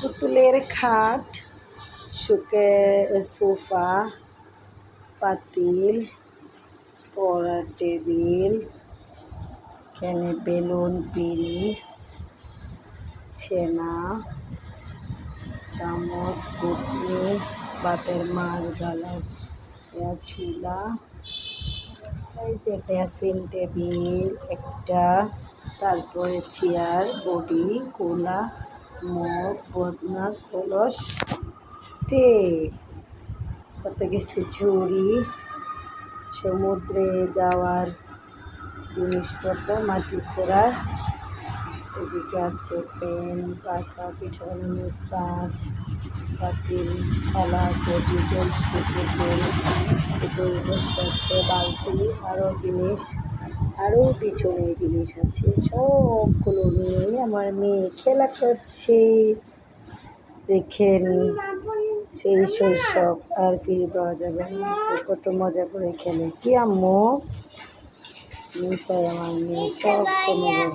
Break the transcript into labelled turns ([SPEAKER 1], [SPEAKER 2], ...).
[SPEAKER 1] পুতুলের খাট, সোফা, পাতিল, পড়ার টেবিল, এখানে বেলুন, বিড়ি, ছেনা, চামচ, ঘুটনি, ভাতের মাছ গালার চুলা, এই যে ড্রেসিং টেবিল একটা, তারপরে চেয়ার, বডি, কোলা, মগ, বদনা, কলস, টে, কত কিছু, ঝুড়ি, সমুদ্রে যাওয়ার জিনিসপত্র, মাটি খোঁড়ার, এদিকে আছে ফ্যান, পাখা, পিঠা বানানোর সাজ, পাতিল, থালা, কটি, কলসি, পুতুল বসে আছে, বালতি, আরও জিনিস, আরও পিছনে জিনিস আছে। সবগুলো নিয়ে আমার মেয়ে খেলা করছে। দেখেন সেই শৈশব আর ফিরে পাওয়া যাবে না। কত মজা করে খেলে কি আম্মু, চাই আমার মেয়ে সব সময়